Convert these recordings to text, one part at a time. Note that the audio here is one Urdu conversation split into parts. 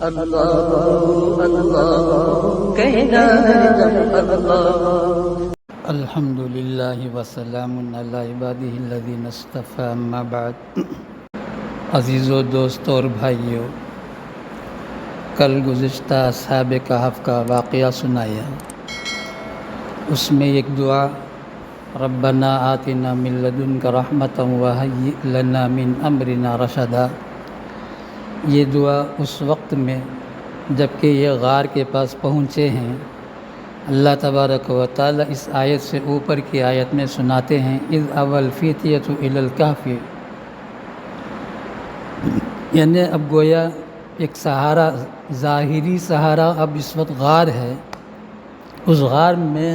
اللہ اللہ کہنا ہے جب اللہ۔ الحمدللہ وسلام علی عبادہ الذین اصطفی، اما بعد۔ عزیزو، دوستو اور بھائیو، کل گزشتہ اصحاب کہف کا واقعہ سنایا۔ اس میں ایک دعا، ربنا آتنا من لدنک رحمۃ وہیئ لنا من امرنا رشدا، یہ دعا اس وقت میں جب کہ یہ غار کے پاس پہنچے ہیں، اللہ تبارک و تعالی اس آیت سے اوپر کی آیت میں سناتے ہیں، اذ اول فیتیۃ الی الکہف، یعنی اب گویا ایک سہارا، ظاہری سہارا اب اس وقت غار ہے، اس غار میں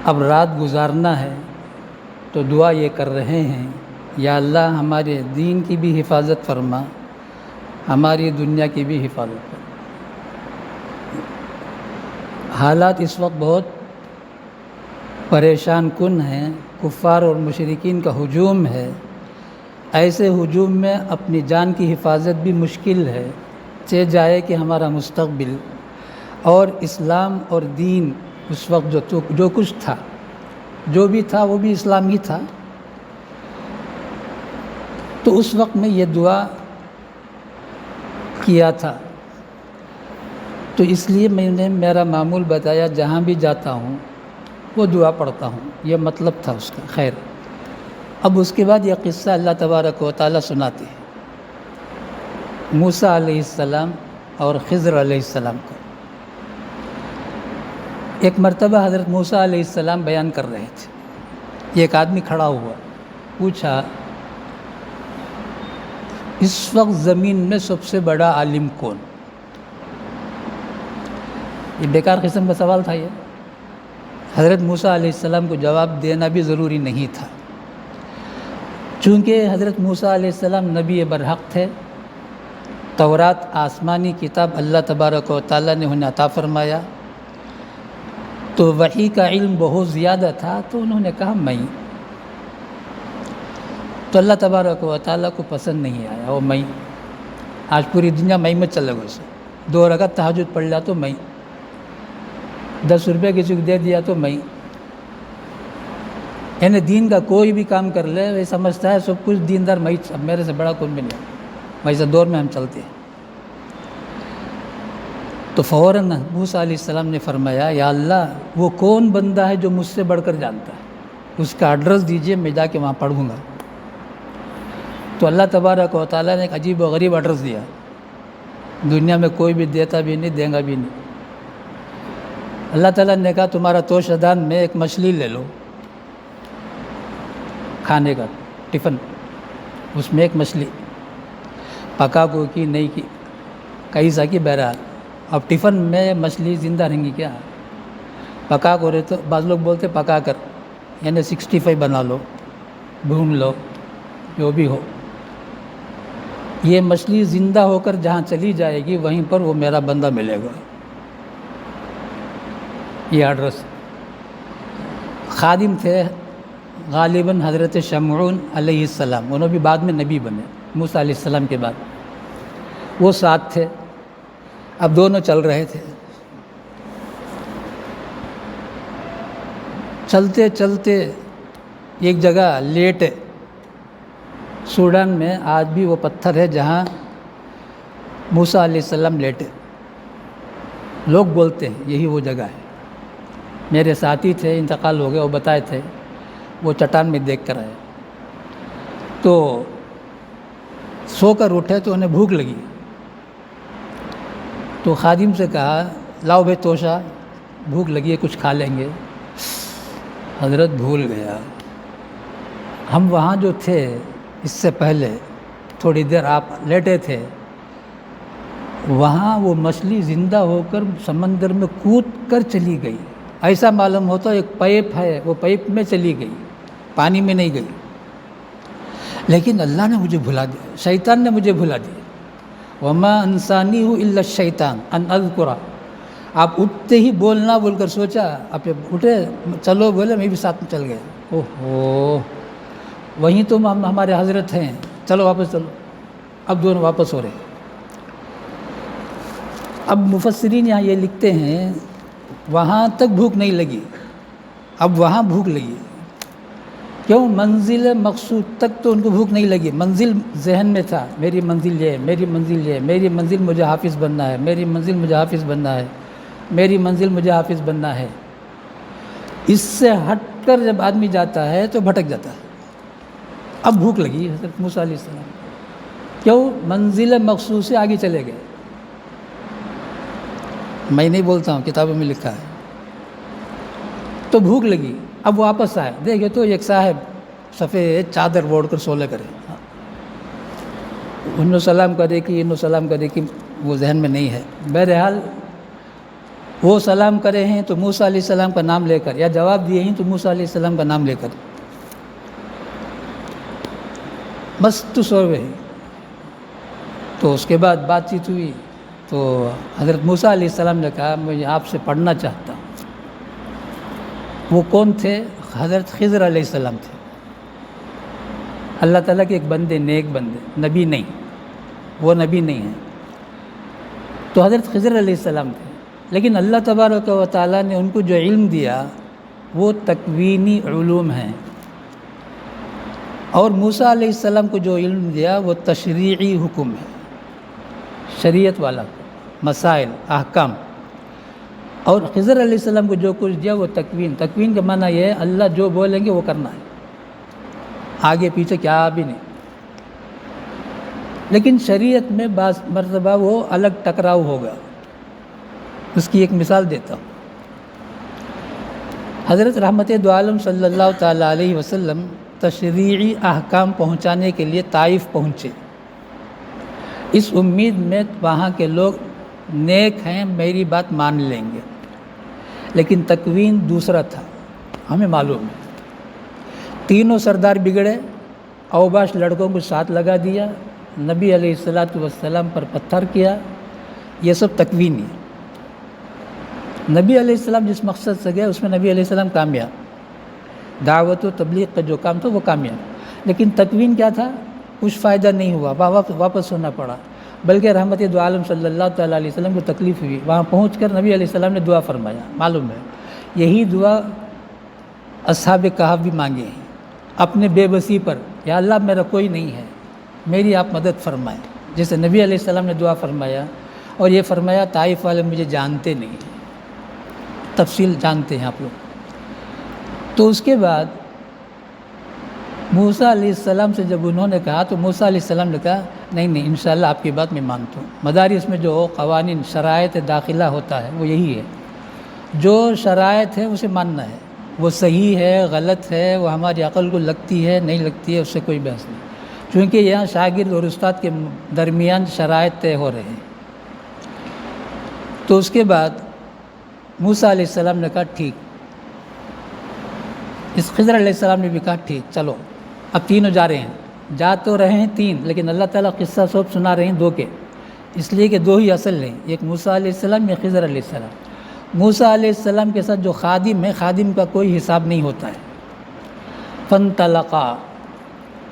اب رات گزارنا ہے، تو دعا یہ کر رہے ہیں، یا اللہ ہمارے دین کی بھی حفاظت فرما، ہماری دنیا کی بھی حفاظت فرما۔ حالات اس وقت بہت پریشان کن ہیں، کفار اور مشرکین کا ہجوم ہے، ایسے ہجوم میں اپنی جان کی حفاظت بھی مشکل ہے، چہ جائے کہ ہمارا مستقبل اور اسلام اور دین اس وقت جو کچھ تھا، جو بھی تھا وہ بھی اسلام ہی تھا۔ تو اس وقت میں یہ دعا کیا تھا، تو اس لیے میں نے میرا معمول بتایا، جہاں بھی جاتا ہوں وہ دعا پڑھتا ہوں، یہ مطلب تھا اس کا۔ خیر، اب اس کے بعد یہ قصہ اللہ تبارک و تعالی سناتے ہیں موسیٰ علیہ السلام اور خضر علیہ السلام کو۔ ایک مرتبہ حضرت موسیٰ علیہ السلام بیان کر رہے تھے، ایک آدمی کھڑا ہوا، پوچھا اس وقت زمین میں سب سے بڑا عالم کون؟ یہ بیکار قسم کا سوال تھا۔ یہ حضرت موسیٰ علیہ السلام کو جواب دینا بھی ضروری نہیں تھا، چونکہ حضرت موسیٰ علیہ السلام نبی برحق تھے، تورات آسمانی کتاب اللہ تبارک و تعالیٰ نے انہیں عطا فرمایا، تو وحی کا علم بہت زیادہ تھا، تو انہوں نے کہا میں۔ تو اللہ تبارک و تعالیٰ کو پسند نہیں آیا وہ میں، آج پوری دنیا میں چلے گئے، اسے 2 رکعت تہجد پڑھ لیا تو میں، 10 روپے کسی کو دے دیا تو میں، یعنی دین کا کوئی بھی کام کر لے وہ سمجھتا ہے سب کچھ دیندار میں، میرے سے بڑا کوئی بھی نہیں، ویسے دور میں ہم چلتے ہیں۔ تو فوراً موسیٰ علیہ السلام نے فرمایا، یا اللہ وہ کون بندہ ہے جو مجھ سے بڑھ کر جانتا ہے، اس کا ایڈریس دیجئے، میں جا کے وہاں پڑھوں گا۔ تو اللہ تبارک و تعالیٰ نے ایک عجیب و غریب ایڈریس دیا، دنیا میں کوئی بھی دیتا بھی نہیں، دے گا بھی نہیں۔ اللہ تعالیٰ نے کہا تمہارا توشہ دان میں ایک مچھلی لے لو، کھانے کا ٹفن، اس میں ایک مچھلی، پکا کو کی نہیں کی، کئی سا کی، بہرحال اب ٹفن میں مچھلی زندہ رہیں گی کیا؟ پکا کو رہے تو بعض لوگ بولتے پکا کر، یعنی 65 بنا لو، بھون لو، جو بھی ہو، یہ مچھلی زندہ ہو کر جہاں چلی جائے گی وہیں پر وہ میرا بندہ ملے گا۔ یہ ایڈریس خادم تھے غالباً حضرت شمعون علیہ السلام، انہوں بھی بعد میں نبی بنے موسیٰ علیہ السلام کے بعد، وہ ساتھ تھے۔ اب دونوں چل رہے تھے، چلتے چلتے ایک جگہ لیٹے، سوڈان میں آج بھی وہ پتھر ہے جہاں موسیٰ علیہ السلام لیٹے، لوگ بولتے ہیں یہی وہ جگہ ہے۔ میرے ساتھی تھے، انتقال ہو گئے، وہ بتائے تھے وہ چٹان میں دیکھ کر آئے، تو سو کر اٹھے تو انہیں بھوک لگی، تو خادم سے کہا لاؤ بھائی توشہ، بھوک لگی ہے کچھ کھا لیں گے۔ حضرت بھول گیا، ہم وہاں جو تھے اس سے پہلے تھوڑی دیر آپ لیٹے تھے، وہاں وہ مچھلی زندہ ہو کر سمندر میں کود کر چلی گئی، ایسا معلوم ہوتا ایک پائپ ہے، وہ پائپ میں چلی گئی، پانی میں نہیں گئی، لیکن اللہ نے مجھے بھلا دیا، شیطان نے مجھے بھلا دیا۔ وما انسانیہ الا الشیطان ان اذکرہ، آپ اٹھتے ہی بولنا بول کر سوچا، آپ اٹھے چلو بولے، میں بھی ساتھ میں چل گیا، اوہو وہیں تو ہمارے حضرت ہیں، چلو واپس چلو، اب دونوں واپس ہو رہے۔ اب مفسرین یہاں یہ لکھتے ہیں وہاں تک بھوک نہیں لگی، اب وہاں بھوک لگی۔ کیوں؟ منزل مقصود تک تو ان کو بھوک نہیں لگی، منزل ذہن میں تھا، میری منزل یہ ہے، میری منزل یہ ہے، میری منزل مجھے حافظ بننا ہے، میری منزل مجھے حافظ بننا ہے، میری منزل مجھے حافظ بننا ہے۔ اس سے ہٹ کر جب آدمی جاتا ہے تو بھٹک جاتا ہے۔ اب بھوک لگی حضرت موسیٰ علیہ السلام، کیوں؟ منزل مقصود سے آگے چلے گئے۔ میں نہیں بولتا ہوں، کتابوں میں لکھا ہے۔ تو بھوک لگی، اب واپس آئے، دیکھے تو ایک صاحب سفید چادر اوڑھ کر سولے کرے، انہوں سلام کرے کہ انہوں سلام کرے کہ وہ ذہن میں نہیں ہے۔ بہرحال وہ سلام کرے ہیں تو موسیٰ علیہ السلام کا نام لے کر، یا جواب دیے ہیں تو موسیٰ علیہ السلام کا نام لے کر، مست سوئے ہیں۔ تو اس کے بعد بات چیت ہوئی تو حضرت موسیٰ علیہ السلام نے کہا میں آپ سے پڑھنا چاہتا ہوں۔ وہ کون تھے؟ حضرت خضر علیہ السلام تھے، اللہ تعالیٰ کے ایک بندے، نیک بندے، نبی نہیں، وہ نبی نہیں ہیں۔ تو حضرت خضر علیہ السلام تھے، لیکن اللہ تبارک و تعالیٰ نے ان کو جو علم دیا وہ تکوینی علوم ہیں، اور موسیٰ علیہ السلام کو جو علم دیا وہ تشریعی حکم ہے، شریعت والا مسائل، احکام۔ اور خضر علیہ السلام کو جو کچھ دیا وہ تکوین کا معنی یہ ہے اللہ جو بولیں گے وہ کرنا ہے، آگے پیچھے کیا بھی نہیں۔ لیکن شریعت میں بعض مرتبہ وہ الگ ٹکراؤ ہوگا، اس کی ایک مثال دیتا ہوں۔ حضرت رحمت دو عالم صلی اللہ تعالیٰ علیہ وسلم تشریعی احکام پہنچانے کے لیے طائف پہنچے، اس امید میں وہاں کے لوگ نیک ہیں، میری بات مان لیں گے، لیکن تکوین دوسرا تھا، ہمیں معلوم ہے۔ تینوں سردار بگڑے، اوباش لڑکوں کو ساتھ لگا دیا، نبی علیہ السلام پر پتھر کیا، یہ سب تکوینی ہے۔ نبی علیہ السلام جس مقصد سے گئے اس میں نبی علیہ السلام کامیاب، دعوت و تبلیغ کا جو کام تھا وہ کامیاب، لیکن تکوین کیا تھا؟ کچھ فائدہ نہیں ہوا، واپس ہونا پڑا، بلکہ رحمت دو عالم صلی اللہ تعالیٰ علیہ وسلم کو تکلیف ہوئی۔ وہاں پہنچ کر نبی علیہ السلام نے دعا فرمایا، معلوم ہے یہی دعا اصحاب کہف بھی مانگے ہیں اپنے بے بسی پر، یا اللہ میرا کوئی نہیں ہے، میری آپ مدد فرمائیں، جیسے نبی علیہ السلام نے دعا فرمایا۔ اور یہ فرمایا طائف والے مجھے جانتے نہیں ہیں، تفصیل جانتے ہیں آپ لوگ۔ تو اس کے بعد موسیٰ علیہ السلام سے جب انہوں نے کہا تو موسیٰ علیہ السلام نے کہا نہیں انشاءاللہ آپ کی بات میں مانتا ہوں۔ مدارس میں جو قوانین شرائط داخلہ ہوتا ہے وہ یہی ہے، جو شرائط ہے اسے ماننا ہے، وہ صحیح ہے غلط ہے، وہ ہماری عقل کو لگتی ہے نہیں لگتی ہے، اس سے کوئی بحث نہیں، چونکہ یہاں شاگرد اور استاد کے درمیان شرائط طے ہو رہے ہیں۔ تو اس کے بعد موسیٰ علیہ السلام نے کہا ٹھیک، اس خضر علیہ السلام نے بھی کہا ٹھیک چلو، اب تینوں جا رہے ہیں، جا تو رہے ہیں تین، لیکن اللہ تعالیٰ قصہ سب سنا رہے ہیں دو کے، اس لیے کہ دو ہی اصل ہیں، ایک موسیٰ علیہ السلام یا خضر علیہ السلام۔ موسیٰ علیہ السلام کے ساتھ جو خادم ہے، خادم کا کوئی حساب نہیں ہوتا ہے۔ فانطلقا،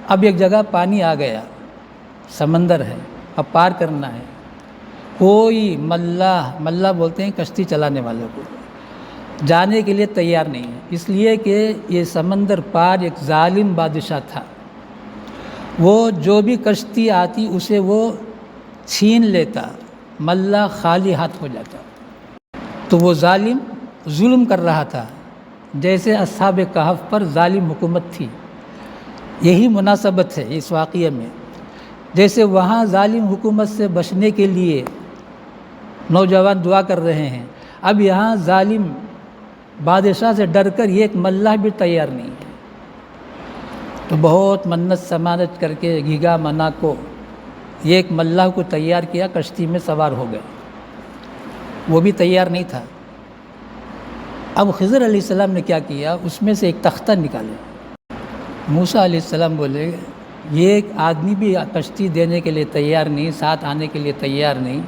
اب ایک جگہ پانی آ گیا، سمندر ہے، اب پار کرنا ہے، کوئی ملاح بولتے ہیں کشتی چلانے والوں کو، جانے کے لیے تیار نہیں ہے، اس لیے کہ یہ سمندر پار ایک ظالم بادشاہ تھا، وہ جو بھی کشتی آتی اسے وہ چھین لیتا، ملاح خالی ہاتھ ہو جاتا۔ تو وہ ظالم ظلم کر رہا تھا، جیسے اصحاب کہف پر ظالم حکومت تھی، یہی مناسبت ہے اس واقعے میں۔ جیسے وہاں ظالم حکومت سے بچنے کے لیے نوجوان دعا کر رہے ہیں، اب یہاں ظالم بادشاہ سے ڈر کر یہ ایک ملاح بھی تیار نہیں ہے۔ تو بہت منت سمانت کر کے گھیگا منا کو یہ ایک ملاح کو تیار کیا، کشتی میں سوار ہو گئے، وہ بھی تیار نہیں تھا۔ اب خضر علیہ السلام نے کیا کیا، اس میں سے ایک تختہ نکالے، موسیٰ علیہ السلام بولے یہ ایک آدمی بھی کشتی دینے کے لیے تیار نہیں، ساتھ آنے کے لیے تیار نہیں،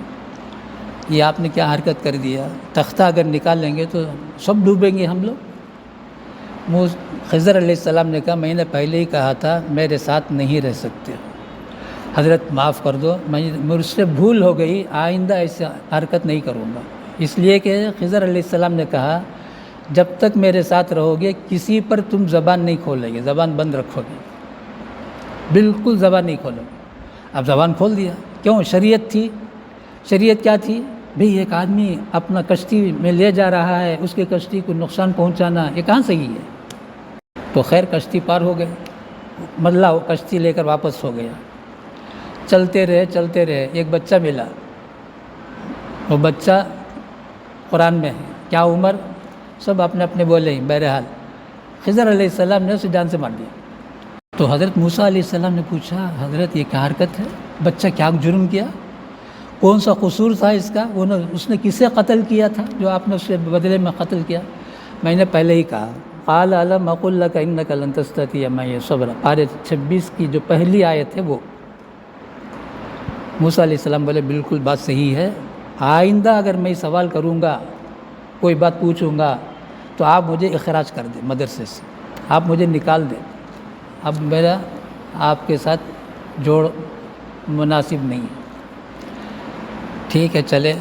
یہ آپ نے کیا حرکت کر دیا، تختہ اگر نکالیں گے تو سب ڈوبیں گے ہم لوگ۔ خضر علیہ السلام نے کہا میں نے پہلے ہی کہا تھا میرے ساتھ نہیں رہ سکتے، حضرت معاف کر دو، مجھ سے بھول ہو گئی، آئندہ ایسے حرکت نہیں کروں گا، اس لیے کہ خضر علیہ السلام نے کہا جب تک میرے ساتھ رہو گے کسی پر تم زبان نہیں کھولو گے، زبان بند رکھو گے، بالکل زبان نہیں کھولو گے۔ اب زبان کھول دیا، کیوں؟ شریعت تھی۔ شریعت کیا تھی؟ بھئی ایک آدمی اپنا کشتی میں لے جا رہا ہے، اس کے کشتی کو نقصان پہنچانا یہ کہاں صحیح ہے؟ تو خیر کشتی پار ہو گئے، ملا وہ کشتی لے کر واپس ہو گیا۔ چلتے رہے، ایک بچہ ملا، وہ بچہ قرآن میں ہے، کیا عمر؟ سب اپنے اپنے بولے ہیں۔ بہرحال خضر علیہ السلام نے اسے جان سے مار دیا۔ تو حضرت موسیٰ علیہ السلام نے پوچھا حضرت یہ کیا حرکت ہے؟ بچہ کیا جرم کیا؟ کون سا قصور تھا اس کا؟ اس نے کسے قتل کیا تھا جو آپ نے اس کے بدلے میں قتل کیا؟ میں نے پہلے ہی کہا قال الم اقل لک انک لن تستطیع معی صبرا، پارے 26 کی جو پہلی آیت ہے وہ۔ موسیٰ علیہ السلام بولے بالکل بات صحیح ہے، آئندہ اگر میں سوال کروں گا، کوئی بات پوچھوں گا تو آپ مجھے اخراج کر دیں مدرسے سے، آپ مجھے نکال دیں، اب میرا آپ کے ساتھ جوڑ مناسب نہیں ہے۔ ٹھیک ہے چلے،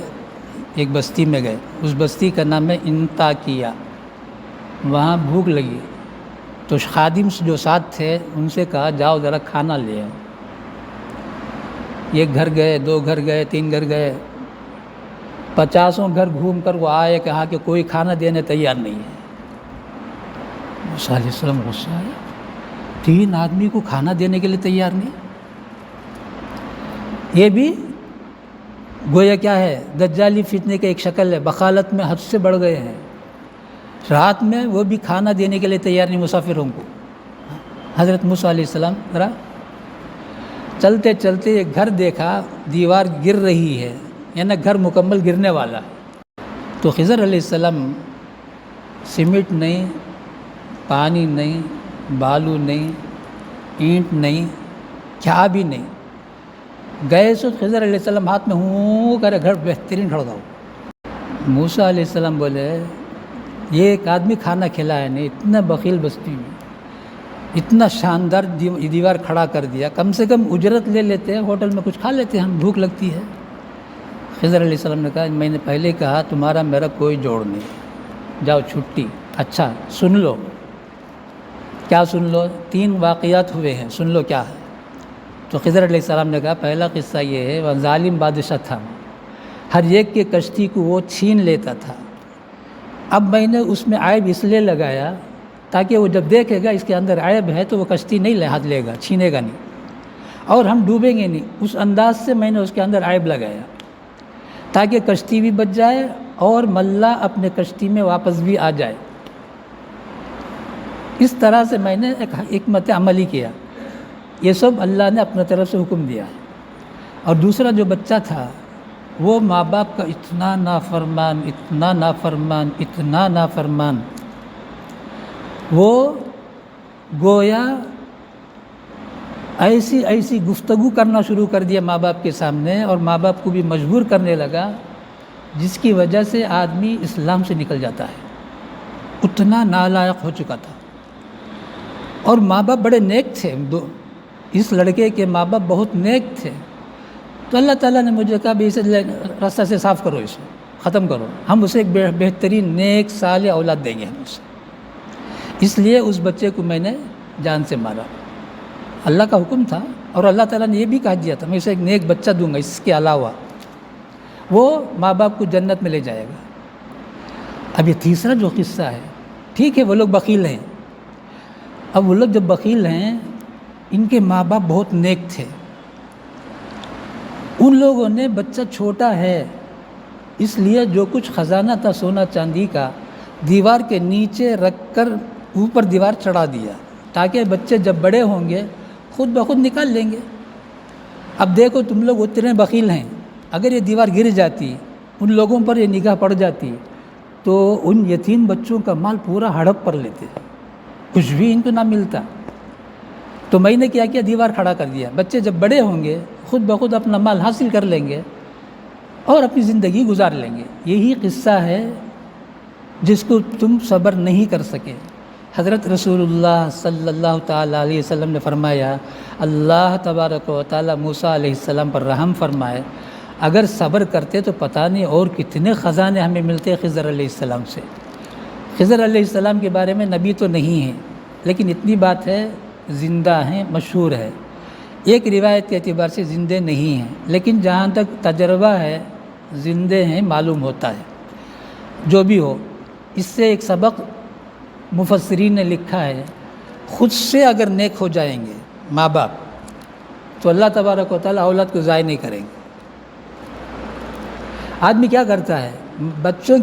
ایک بستی میں گئے، اس بستی کا نام ہے انطاکیہ۔ وہاں بھوک لگی تو خادم جو ساتھ تھے ان سے کہا جاؤ ذرا کھانا لے آؤ۔ ایک گھر گئے، 2 گھر گئے، 3 گھر گئے، 50 گھر گھوم کر وہ آئے، کہا کہ کوئی کھانا دینے تیار نہیں ہے۔ موسیٰ علیہ السلام غصہ آیا، 3 آدمی کو کھانا دینے کے لیے تیار نہیں؟ یہ بھی گویا کیا ہے؟ دجالی فتنے کا ایک شکل ہے، بخالت میں حد سے بڑھ گئے ہیں۔ رات میں وہ بھی کھانا دینے کے لیے تیار نہیں مسافروں کو۔ حضرت موسیٰ علیہ السلام ذرا چلتے چلتے ایک گھر دیکھا، دیوار گر رہی ہے، یعنی گھر مکمل گرنے والا ہے۔ تو خضر علیہ السلام سیمنٹ نہیں، پانی نہیں، بالو نہیں، اینٹ نہیں، کیا بھی نہیں، گئے سو خضر علیہ السلام ہاتھ میں ہوں کرے گھر بہترین کھڑ گا۔ موسیٰ علیہ السلام بولے یہ ایک آدمی کھانا کھلایا نہیں، اتنا بخیل بستی میں اتنا شاندار دیوار کھڑا کر دیا، کم سے کم اجرت لے لیتے ہیں، ہوٹل میں کچھ کھا لیتے ہیں، ہم بھوک لگتی ہے۔ خضر علیہ السلام نے کہا میں نے پہلے کہا تمہارا میرا کوئی جوڑ نہیں، جاؤ چھٹی۔ اچھا سن لو، کیا سن لو؟ 3 واقعات ہوئے ہیں، سن لو کیا ہے۔ تو خضر علیہ السلام نے کہا پہلا قصہ یہ ہے، وہ ظالم بادشاہ تھا، ہر ایک کے کشتی کو وہ چھین لیتا تھا۔ اب میں نے اس میں عیب اس لیے لگایا تاکہ وہ جب دیکھے گا اس کے اندر عیب ہے تو وہ کشتی نہیں ہاتھ لے گا، چھینے گا نہیں، اور ہم ڈوبیں گے نہیں۔ اس انداز سے میں نے اس کے اندر عیب لگایا تاکہ کشتی بھی بچ جائے اور ملا اپنے کشتی میں واپس بھی آ جائے۔ اس طرح سے میں نے ایک حکمت عملی کیا، یہ سب اللہ نے اپنے طرف سے حکم دیا۔ اور دوسرا جو بچہ تھا وہ ماں باپ کا اتنا نافرمان، اتنا نافرمان، اتنا نافرمان، وہ گویا ایسی گفتگو کرنا شروع کر دیا ماں باپ کے سامنے، اور ماں باپ کو بھی مجبور کرنے لگا، جس کی وجہ سے آدمی اسلام سے نکل جاتا ہے، اتنا نالائق ہو چکا تھا۔ اور ماں باپ بڑے نیک تھے، اس لڑکے کے ماں باپ بہت نیک تھے، تو اللہ تعالیٰ نے مجھے کہا بھی اسے راستہ سے صاف کرو، اسے ختم کرو، ہم اسے ایک بہترین نیک صالح اولاد دیں گے ہم اسے۔ اس لیے اس بچے کو میں نے جان سے مارا، اللہ کا حکم تھا، اور اللہ تعالیٰ نے یہ بھی کہا دیا تھا میں اسے ایک نیک بچہ دوں گا، اس کے علاوہ وہ ماں باپ کو جنت میں لے جائے گا۔ اب یہ تیسرا جو قصہ ہے، ٹھیک ہے وہ لوگ بخیل ہیں، اب وہ لوگ جب بخیل ہیں، ان کے ماں باپ بہت نیک تھے، ان لوگوں نے بچہ چھوٹا ہے اس لیے جو کچھ خزانہ تھا سونا چاندی کا دیوار کے نیچے رکھ کر اوپر دیوار چڑھا دیا، تاکہ بچے جب بڑے ہوں گے خود بخود نکال لیں گے۔ اب دیکھو تم لوگ اتنے بخیل ہیں، اگر یہ دیوار گر جاتی، ان لوگوں پر یہ نگاہ پڑ جاتی تو ان یتیم بچوں کا مال پورا ہڑپ کر لیتے، کچھ بھی ان کو نہ ملتا۔ تو میں نے کیا دیوار کھڑا کر دیا، بچے جب بڑے ہوں گے خود بخود اپنا مال حاصل کر لیں گے اور اپنی زندگی گزار لیں گے۔ یہی قصہ ہے جس کو تم صبر نہیں کر سکے، حضرت رسول اللہ صلی اللہ تعالیٰ علیہ وسلم نے فرمایا اللہ تبارک و تعالیٰ موسیٰ علیہ السلام پر رحم فرمائے، اگر صبر کرتے تو پتہ نہیں اور کتنے خزانے ہمیں ملتے خضر علیہ السلام سے۔ خضر علیہ السلام کے بارے میں نبی تو نہیں ہیں، لیکن اتنی بات ہے زندہ ہیں، مشہور ہے۔ ایک روایت کے اعتبار سے زندے نہیں ہیں، لیکن جہاں تک تجربہ ہے زندے ہیں معلوم ہوتا ہے۔ جو بھی ہو، اس سے ایک سبق مفسرین نے لکھا ہے، خود سے اگر نیک ہو جائیں گے ماں باپ تو اللہ تبارک و تعالیٰ اولاد کو ضائع نہیں کریں گے۔ آدمی کیا کرتا ہے؟ بچوں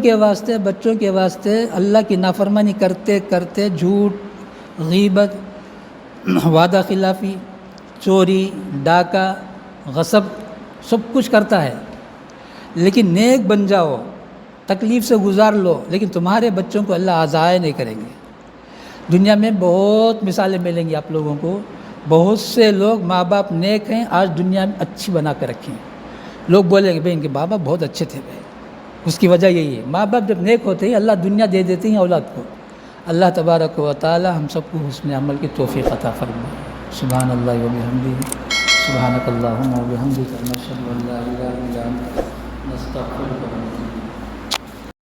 کے واسطے اللہ کی نافرمانی کرتے کرتے جھوٹ، غیبت، وعدہ خلافی، چوری، ڈاکہ، غصب سب کچھ کرتا ہے، لیکن نیک بن جاؤ، تکلیف سے گزار لو، لیکن تمہارے بچوں کو اللہ ضائع نہیں کریں گے۔ دنیا میں بہت مثالیں ملیں گی آپ لوگوں کو، بہت سے لوگ ماں باپ نیک ہیں، آج دنیا میں اچھی بنا کر رکھیں۔ لوگ بولیں کہ بھائی ان کے ماں باپ بہت اچھے تھے بھائی، اس کی وجہ یہی ہے، ماں باپ جب نیک ہوتے ہیں اللہ دنیا دے دیتے ہیں اولاد کو۔ اللہ تبارک و تعالی ہم سب کو حسن عمل کی توفیق عطا فرمائے۔ سبحان اللہ و بحمدہ، سبحانک اللہم و بحمدک، نشہد ان لا الہ الا انت، نستغفرک و نتوب الیک۔